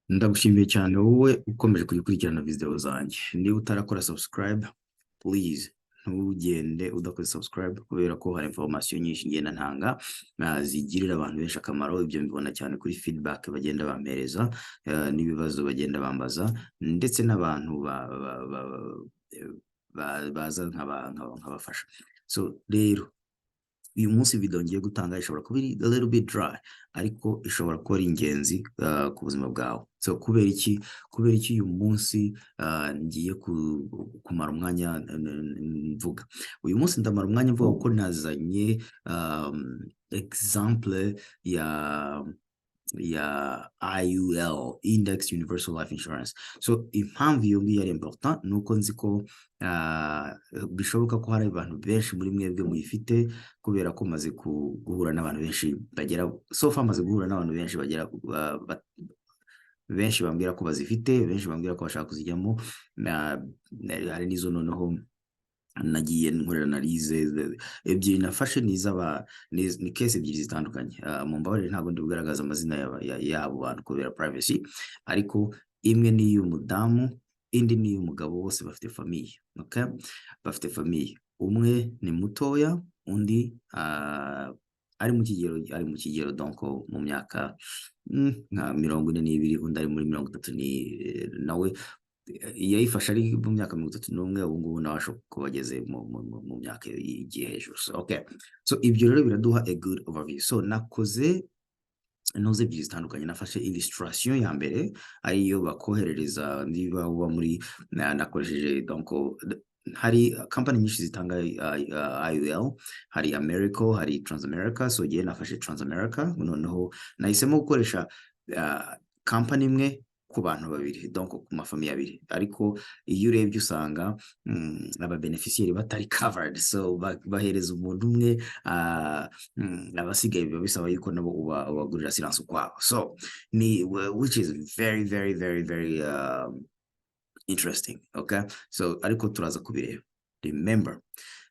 Ndagushimiye cyane wowe ukomeje kuyikurikirana video zanjye. Niba utarakora subscribe, please ntugende udakoze subscribe kubera ko hari information nyinshi ngenda ntanga zigirira abantu benshi akamaro. Ibyo mbibona cyane kuri feedback bagenda bampereza, n'ibibazo bagenda bambaza, ndetse n'abantu baza nkabafasha. So rero uyu munsi video ngiye gutanga ishobora kuba a little bit dry, ariko ishobora kuba ari ingenzi ku buzima bwawe. So kubera iki uyu munsi ngiye kumara umwanya mvuga. Uyu munsi ndamara umwanya mvuga ko nazanye example ya IUL, Index Universal Life Insurance. So impamvu iyo ngiyo ari important nuko nzi ko bishoboka ko hari abantu benshi muri mwebwe muyifite, kubera ko maze guhura n'abantu benshi bagera maze guhura n'abantu benshi bagera benshi bambwira ko bazifite, benshi bambwira ko bashaka kuzijyamo. Hari n'izo noneho nagiye nkorera analize ebyiri nafashe ni case ebyiri zitandukanye. Mu mbabarire ntabwo ndi bugaragaza amazina y'abo bantu kubera privacy, ariko imwe ni y'umudamu, indi ni y'umugabo. Bose bafite famille, okay? Bafite famille. Umwe ni mutoya, undi ari mu kigero donc mu myaka nka 42, undi ari muri 30. Nawe yayifasha ari mu myaka 31, ubu ngubu nawe ashobora kuba ageze mu myaka igiye hejuru. So okay, so ibyo rero biraduha a good overview. So nakoze noze ebyiri zitandukanye. Nafashe illustration ya mbere ariyo bakoherereza niba uba muri nakoresheje donc hari company nyinshi zitanga IUL, hari America, hari Transamerica. So giye nafashe Transamerica, noneho nahisemo gukoresha company imwe ku bantu babiri, donc ku mafamiye abiri. Ariko iyo urebye usanga aba beneficiary batari covered, so bahereza umuntu umwe, abasigaye biba bisaba yuko nabo ubagurira silence ukwabo. So which is very very very very interesting, okay? So ariko turaza kubireba. Remember,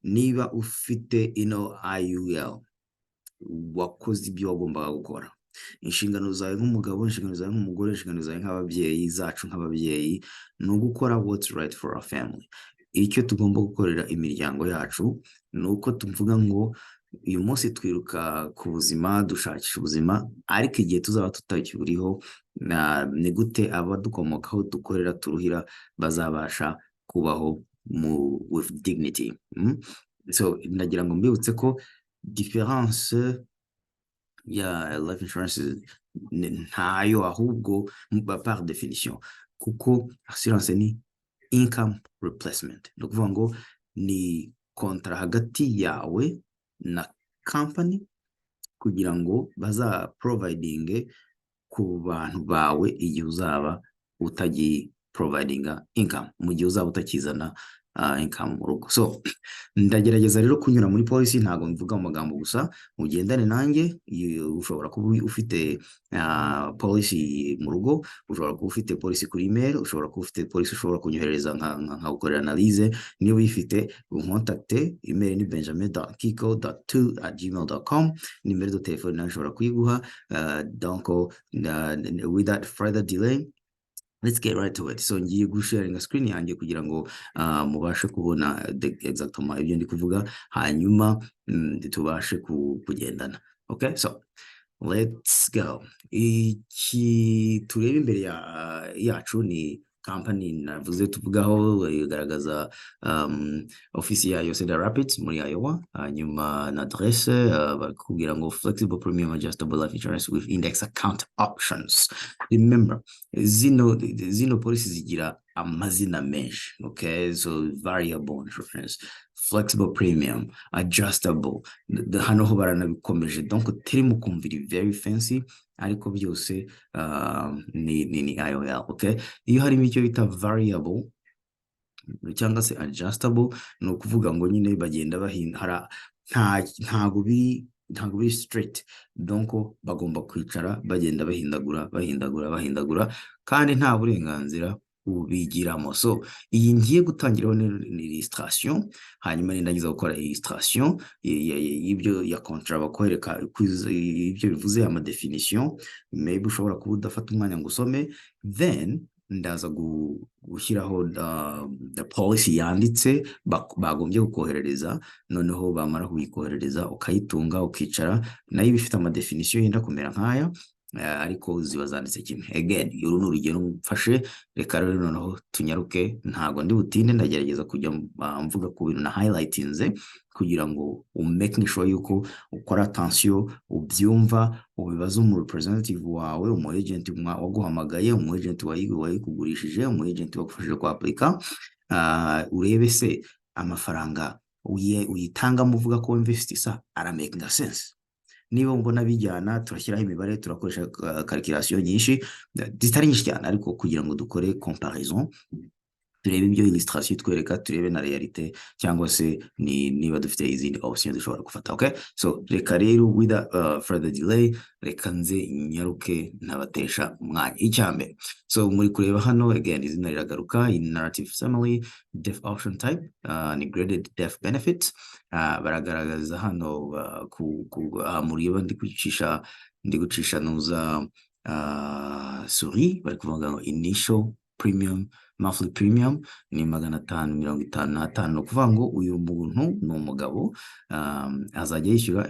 niba ufite IUL, wakoze ibyo wagombaga gukora. Inshingano zawe nk'umugabo, inshingano zawe nk'umugore, inshingano zawe nk'ababyeyi zacu nk'ababyeyi ni ugukora what's right for our family. Icyo tugomba gukorera imiryango yacu ni uko tuvuga ngo uyu munsi twiruka ku buzima, dushakisha ubuzima, ariko igihe tuzaba tutakiburiho, ni gute abadukomokaho dukorera turuhira bazabasha kubaho with dignity. So ndagira ngo mbibutse ko difference ya life insurance ntayo, ahubwo par definition, kuko assurance ni income replacement. Ni ukuvuga ngo ni kontra hagati yawe na company kugira ngo baza providing ku bantu bawe igihe uzaba utagi providing income, mu gihe uzaba utakizana income mu rugo. So ndagerageza rero kunyura muri policy, ntago mvuga mu magambo gusa, ugendane nanjye. Ushobora kuba ufite policy mu rugo, ushobora kuba ufite policy kuri email, ushobora kuba ufite policy ushobora kunyohereza nka gukorera analyse. Niba uyifite uncontacte, email ni benjamin.nkiko.2@gmail.com, nimero de telefone nawe ushobora kuyiguha. Donc without further delay, let's get right to it. So ngiye gusharinga screen yanjye kugira ngo mubashe kubona exactement ibyo ndi kuvuga, hanyuma tubashe kugendana. Okay, so let's go. Iki tureba imbere yacu ni company navuze tuvugaho, igaragaza office yayo Cedar Rapids muri Iowa, hanyuma na adresse bakubwira ngo flexible premium adjustable life insurance with index account options. Remember, zino policy zigira amazina menshi, okay? So variable insurance, flexible premium, adjustable, hano ho baranabikomeje, donc turi mu kumvira very fancy, ariko byose ni IOL, okay? Iyo harimo icyo bita variable cyangwa se adjustable, ni ukuvuga ngo nyine bagenda bahindura, ntago biri straight, donc bagomba kwicara bagenda bahindagura, kandi nta burenganzira ubigiramo. So iyi ngiye gutangiraho ni illustration, hanyuma nindagiza gukora illustration y'ibyo ya contrat bakwereka ibyo bivuze ama definition, maybe ushobora kuba udafata umwanya ngo usome, then ndaza gushyiraho the policy yanditse bagombye kukoherereza, noneho bamara kuyikoherereza ukayitunga ukicara nayo ibifite ama definition yenda kumera nkaya, ariko ziba zanditse kimwe. Again, uru ni urugero mfashe, reka rero noneho tunyaruke, ntabwo ndi butinde, ndagerageza kujya mvuga ku bintu na highlightinze kugira ngo making sure yuko ukora attention, ubyumva, ubibaza umu representative wawe, umu agent waguhamagaye, umu agent wayikugurishije, umu agent wagufashije kwa aplika, urebe se amafaranga uyitanga muvuga ko investisa ara making sense. Niba mbona bijyana, turashyiraho imibare, turakoresha calculation nyinshi zitari nyinshi cyane, ariko kugira ngo dukore comparison, turebe ibyo illustration twereka, turebe na realite, cyangwa se niba dufite izindi options dushobora gufata. Okay, so reka rero without further delay, reka nze nyaruke ntabatesha umwanya. Icyambere, so muri kureba hano again, izina riragaruka, in narrative summary, deaf option type, ni graded deaf benefits. Baragaragaza hano muriba ndi gucisha nuza suri, bari kuvuga ngo initial premium, monthly premium ni 555, no kuvuga ngo uyu muntu ni umugabo azajya yishyura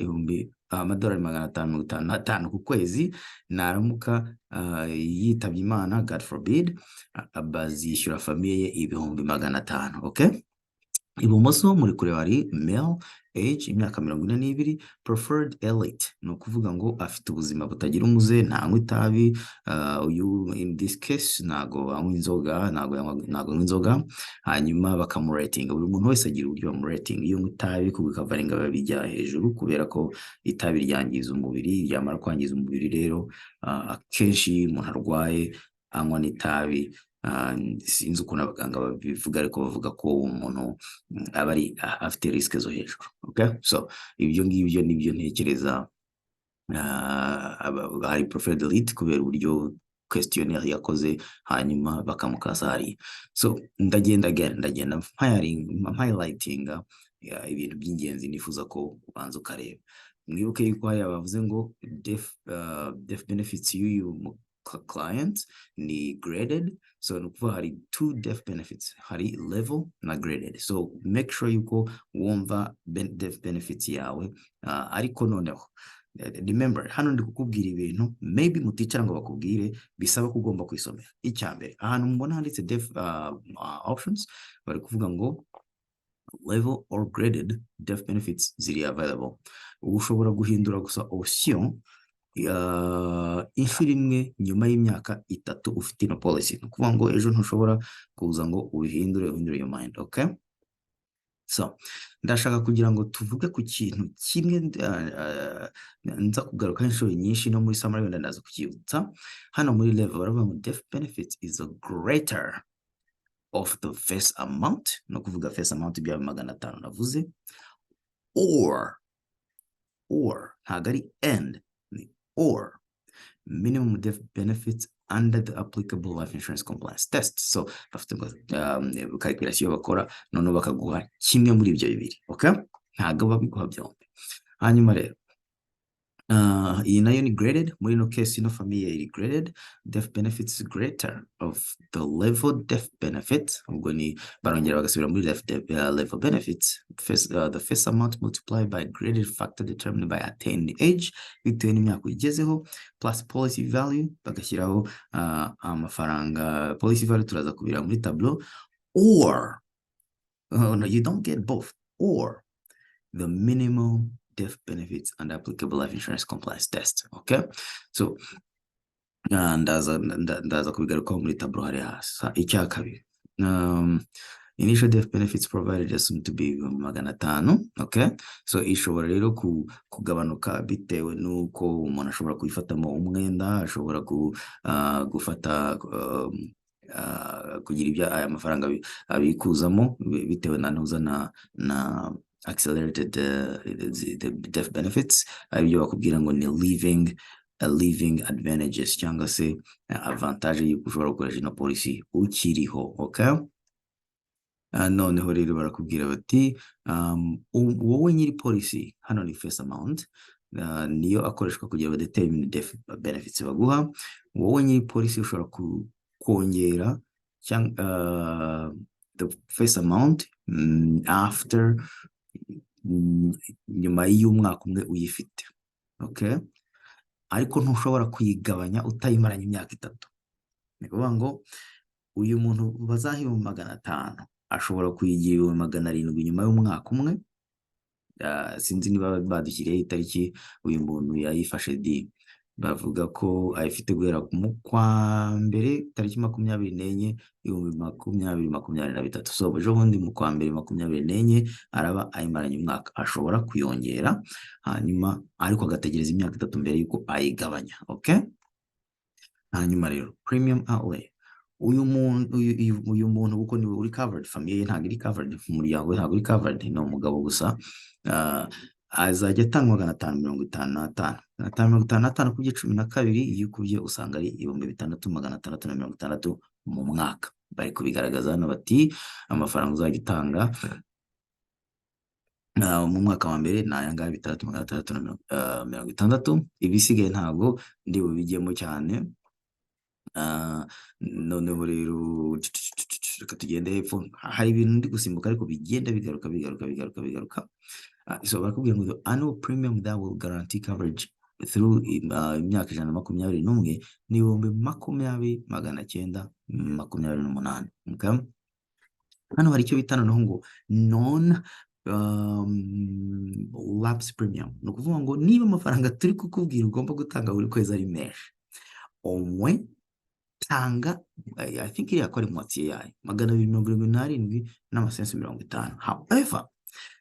amadolari 555 ku kwezi, naramuka yitabye Imana, God forbid, bazishyura famiye ye 500. Okay, ibumoso muri kureba hari male, age imyaka 42, preferred elite, no kuvuga ngo afite ubuzima butagira umuze, ntanywa itabi, uyu in this case nago anywa inzoga, nago inzoga, hanyuma bakamurating. Buri muntu wese agira uburyo bamurating, iyo itabi kubikavaringa babijya hejuru, kubera ko itabi ryangiza umubiri, ryamara kwangiza umubiri rero akenshi umuntu arwaye anywa n'itabi. Sinzi ukuntu abaganga babivuga, ariko bavuga ko umuntu aba ari afite risk zo hejuru. Okay, so ibyo ngibyo nibyo ntekereza hari preferred elite kubera uburyo questionnaire yakoze, hanyuma bakamukasa hari. So ndagenda highlighting ibintu by'ingenzi nifuza ko ubanza ukareba. Mwibuke yuko haya bavuze ngo deaf benefits y'uyu client ni graded, so nukuvuga hari two deaf benefits, hari level na graded. So make sure yuko wumva deaf benefits yawe, ariko noneho remember, hano ndi kukubwira ibintu maybe muticara ngo bakubwire, bisaba ko ugomba kwisomera. Icyambere, ahantu mbona handitse deaf options, bari kuvuga ngo level or graded deaf benefits ziri available. Ushobora guhindura gusa option inshuro imwe nyuma y'imyaka 3 ufite ino policy. Nukuvuga ngo ejo ntushobora kuza ngo uhindure your mind. Okay, so ndashaka kugira ngo tuvuge ku kintu kimwe, nza kugaruka inshuro nyinshi no muri summary wenda ndaza kukibutsa. Hano muri level baravuga ngo deaf benefits is a greater of the face amount, no kuvuga face amount bya 500 navuze, or ntago ari and, or minimum deaf benefits under the applicable life insurance compliance test. So bafite calculation bakora, none bakaguha kimwe muri ibyo bibiri. Okay, ntago babiguha byombi. Hanyuma rero iyi nayo ni graded, muri no case ino family iri graded, deaf benefits greater of the level deaf benefits, ubwo ni barongera bagasubira muri level benefits, the face amount multiplied by graded factor determined by attained age, bitewe n'imyaka ugezeho, plus policy value, bagashyiraho amafaranga policy value, turaza kubira muri tableau, or no, you don't get both, or the minimum deaf benefits and applicable life insurance compliance test. Okay, so ndaza kubigarukaho muri tableau hari hasi. Icya kabiri, initial deaf benefits provided assumed to be 500. Okay, so ishobora rero kugabanuka bitewe nuko umuntu ashobora kuyifatamo umwenda, ashobora gufata kugira ibya aya mafaranga abikuzamo bitewe na accelerated the deaf benefits, ibyo bakubwira ngo ni living living advantages cyangwa se avantage y'uko ushobora gukoresha ino policy ukiriho. Okay, noneho rero barakubwira bati wowe nyiri policy hano ni face amount, niyo akoreshwa kugira ngo determine benefits baguha. Wowe nyiri policy ushobora kongera cyangwa the face amount after nyuma y'umwaka umwe uyifite. Okay, ariko ntushobora kuyigabanya utayimaranye imyaka 3. Ni kuvuga ngo uyu muntu bazahiwe 500 ashobora kuyigira 700 nyuma y'umwaka umwe. Sinzi niba badushyiriyeho itariki uyu muntu yayifashe di, bavuga ko ayifite guhera mu kwa mbere tariki 24 2023. So ejo bundi mu kwa mbere 24 araba ayimaranye umwaka, ashobora kuyongera hanyuma ariko agategereza imyaka 3 mbere yuko ayigabanya. Okay, hanyuma rero premium outlay, uyu muntu uko niwe uri covered, family ntabwo iri covered, umuryango ntabwo uri covered, no umugabo gusa. Azajya atanga 555 kubye 12 iyo ukubye usanga ari 6660 mu mwaka. Bari kubigaragaza hano bati amafaranga uzajya utanga mu mwaka wa mbere ni aya ngaya 6660. Ibisigaye ntabwo ndi bubijyemo cyane. Noneho rero reka tugende hepfo, hari ibintu ndi gusimbuka ariko bigenda bigaruka. So barakubwira ngo the annual premium that will guarantee coverage through imyaka 121 ni 20,928. Okay, hano hari icyo bita noneho ngo non lapse premium. Ni ukuvuga ngo niba amafaranga turi kukubwira ugomba gutanga buri kwezi ari menshi, omwe tanga I think iri akora imwatiye yayo 277.50. However,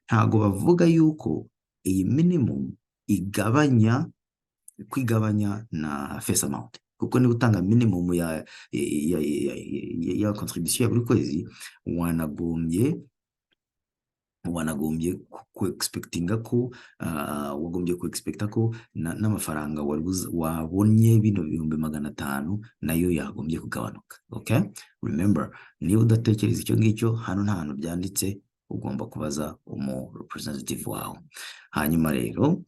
ntago bavuga yuko iyi minimum kwigabanya na face amount, kuko niba utanga minimum ya contribution ya buri kwezi wanagombye ku expectinga ko wagombye ku expecta ko n'amafaranga wabonye bino 500 nayo yagombye kugabanuka. Okay, remember, niba udatekereza icyo ngicyo hano nta hantu byanditse, ugomba kubaza representative wawe. Hanyuma rero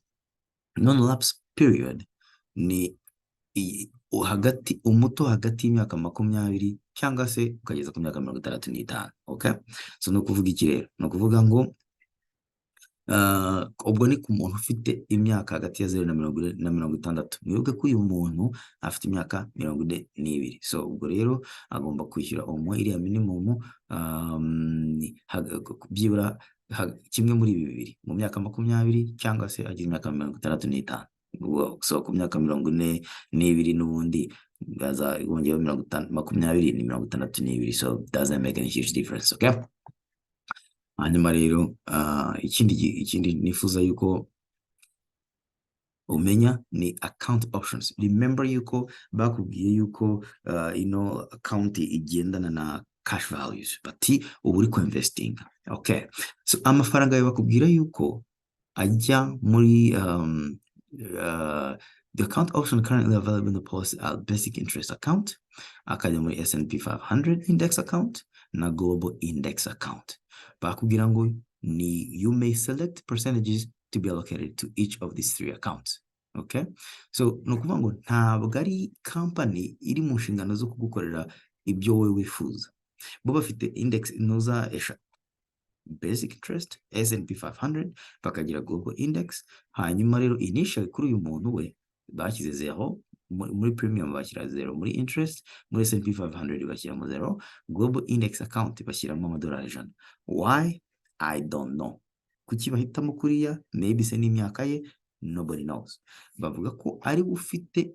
non lapse period ni umuto hagati y'imyaka 20 cyangwa se ukageza ku myaka 65. Okay, so no kuvuga iki rero, no kuvuga ngo ubwo ni ku muntu ufite imyaka hagati ya 0 na 60. Mwibuke ko uyu muntu afite imyaka 42. So ubwo rero agomba kwishyura umwe iriya minimum byibura kimwe muri ibi bibiri mu myaka 20 cyangwa se agize imyaka 65. So ku myaka 42 n'ubundi gaza yongeyeho 20 ni 62. So doesn't make any huge difference. Okay, hanyuma rero ikindi nifuza yuko umenya ni account options. Remember yuko bakubwiye yuko account igendana na cash values, bati ubu uri investing. Okay, so amafaranga yawe bakubwira yuko ajya muri the account option currently available in the policy are basic interest account, akajya muri S&P 500 index account na global index account. Bakubwira ngo you may select percentages to be allocated to each of these 3 accounts. Okay, so nukuvuga ngo ntabwo ari company iri mu nshingano zo kugukorera ibyo wowe wifuza. Bo bafite index inoza basic interest, S&P 500, bakagira global index. Hanyuma rero initially kuri uyu muntu we bashyize 0 muri premium, bashyira 0 muri interest, muri S&P 500 bashyiramo 0, global index account bashyiramo $100. Why? I don't know. Kuki bahitamo kuriya? Maybe se n'imyaka ye, nobody knows. Bavuga ko ari ufite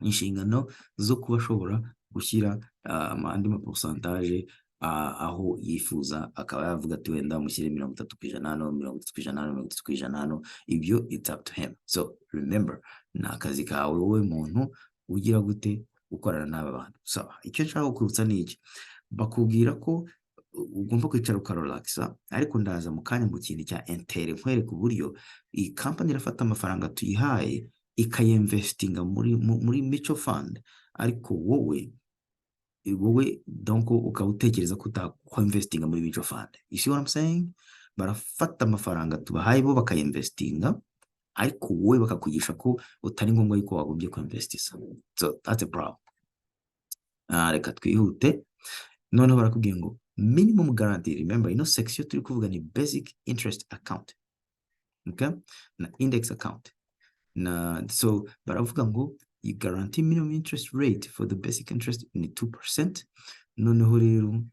inshingano zo kuba ashobora gushyira andi ma pourcentage aho yifuza, akaba yavuga ati wenda mushyire 30%, ibyo it's up to him. So remember, na akazi kawe wowe muntu ugira gute ukorana n'aba bantu. So icyo nshaka kwibutsa ni iki, bakubwira ko ugomba kwicara ukarelaxa, ariko ndaza mu kanya mu kintu cya intere nkwereka uburyo iyi company irafata amafaranga tuyihaye ikayinvestinga muri mutual fund, ariko wowe donc ukaba utekereza ko utakwa-investinga muri mutual fund. You see what I'm saying? Barafata amafaranga tubahaye bo bakayinvestinga, ariko wowe bakakugisha ko utari ngombwa yuko wagombye ku-investisa. So that's a problem. Reka twihute. Noneho barakubwiye ngo minimum guarantee, remember ino section turi kuvuga ni basic interest account, okay, na index account. So baravuga ngo you guarantee minimum interest rate for the basic interest ni 2%. Noneho rero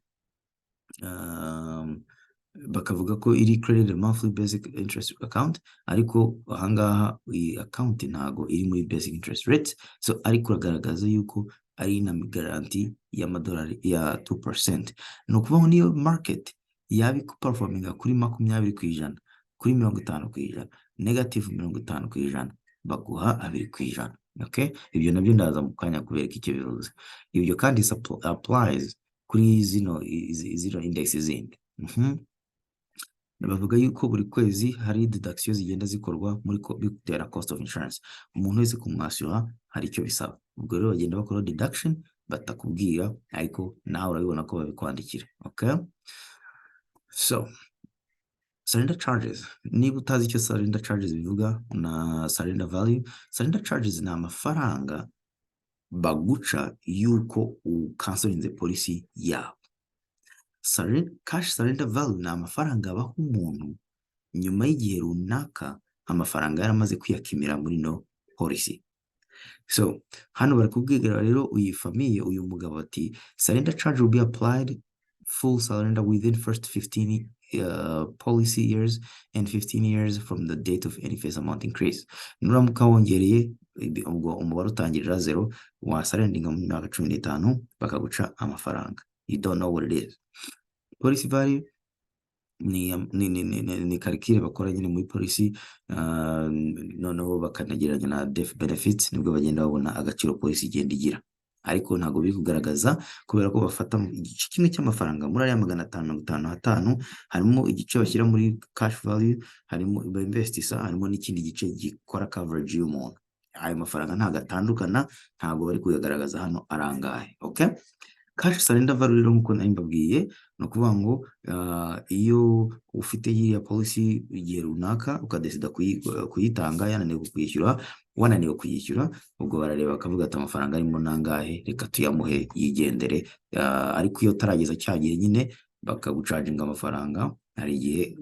bakavuga ko iri credit monthly basic interest account, ariko ahangaha iyi account ntago iri muri basic interest rates, so ariko uragaragaza yuko ari na guarantee y'amadolari ya 2%. No kuvuga ngo niyo market yabi performinga kuri 20%, kuri 50%, negative 50%, baguha 2%. Okay, ibyo nabyo ndaza mu kanya kubereka icyo bivuze. Ibyo kandi applies kuri zino index zindi. Bavuga yuko buri kwezi hari deduction zigenda zikorwa muri bitera cost of insurance. Umuntu wese kumwasura hari icyo bisaba. Ubwo rero bagenda bakora deduction batakubwira, ariko nawe urabibona ko babikwandikira. Okay, so surrender charges. Niba utazi icyo surrender charges bivuga na surrender value, surrender charges ni amafaranga baguca yuko ucancelinze policy yabo. Cash surrender value ni amafaranga baha umuntu nyuma y'igihe runaka amafaranga yaramaze kwiyakimira muri no policy. So hano barakubwira rero uyu famiye, uyu mugabo ati surrender charge will be applied full surrender within first 15 policy years and 15 years from the date of any face amount increase. Nuramuka wongereye ubwo umubare utangirira 0 wasarendinga mu myaka 15 bakaguca amafaranga. You don't know what it is. Policy value ni calcule bakora nyine muri policy, noneho bakanageranya na death benefits, nibwo bagenda babona agaciro policy igenda igira. Ariko ntago biri kugaragaza kubera ko bafata igice kimwe cy'amafaranga muri aya 555 harimo igice bashyira muri cash value, harimo investisa, harimo n'ikindi gice gikora coverage y'umuntu. Ayo mafaranga ntago atandukana, ntago bari kuyagaragaza hano arangahe. Okay, cash surrender value rero nkuko nari mbabwiye no kuvuga ngo iyo ufite yiriya policy igihe runaka ukadesida kuyitanga yananiwe kuyishyura, wananiwe kuyishyura, ubwo barareba bakavuga ati amafaranga arimo nangahe, reka tuyamuhe yigendere. Ariko iyo tarageza cyagiye nyine bakagucharginga amafaranga, hari igihe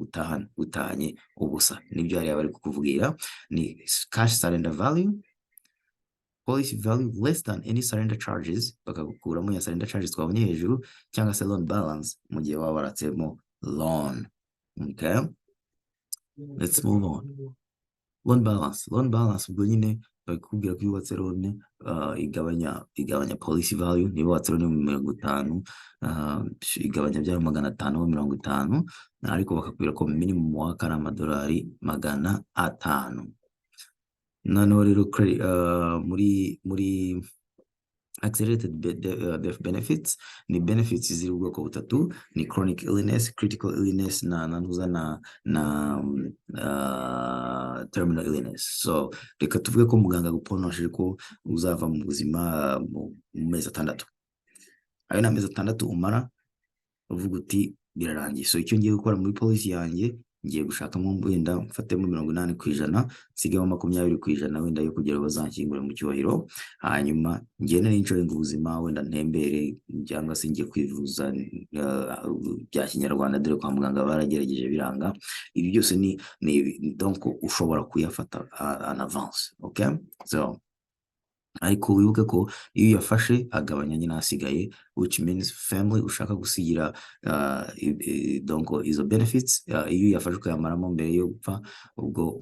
utahanye ubusa. Nibyo hariya bari kukuvugira ni cash surrender value, policy value less than any surrender charges, bakagukuramo ya surrender charges twabonye hejuru, cyangwa se loan balance mu gihe waba waratsemo loan. Okay, let's move on. Loan balance ubwo nyine bakubwira ko yubatse loan igabanya policy value. Niba watse loan 50, igabanya bya 550, ariko bakakubwira ko minimum waka ari amadolari 500. Noneho rero muri accelerated death benefits ni benefits ziri ubwoko butatu, ni chronic illness, critical illness na terminal illness. So reka tuvuge ko muganga guponoshe ko uzava mu buzima mu mezi 6. Ayo na mezi 6 umara uvuga uti birarangiye. So icyo ngiye gukora muri policy yanjye, ngiye gushakamo wenda mfatemo 80%, nsigamo 20% wenda yo kugira bazankingure mu cyubahiro, hanyuma ngene n'insurance ubuzima wenda ntembere cyangwa se ngiye kwivuza bya Kinyarwanda, dore kwa muganga baragerageje biranga. Ibi byose ni donc ushobora kuyafata en avance. Okay, so ariko wibuke ko iyo yafashe agabanya nyine asigaye, which means family ushaka gusigira donc izo benefits, iyo yafashe ukayamaramo mbere yo gupfa, ubwo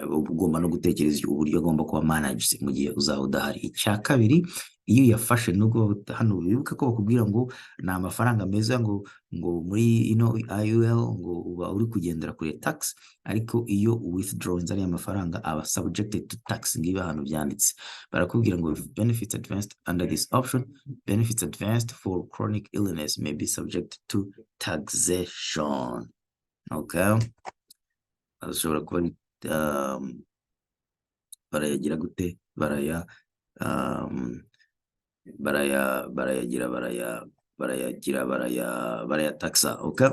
ugomba no gutekereza uburyo agomba kuba managed mu gihe uzaba udahari. Icya kabiri, iyo yafashe nubwo hano wibuka ko bakubwira ngo ni amafaranga meza ngo muri IUL ngo uba uri kugendera kuri tax, ariko iyo withdrawing ari amafaranga aba subjected to tax. Ngibi hano byanditse barakubwira ngo benefits advanced under this option, benefits advanced for chronic illness may be subject to taxation. Okay, ashobora kuba barayagira gute, barayagira, barayataksa, okay.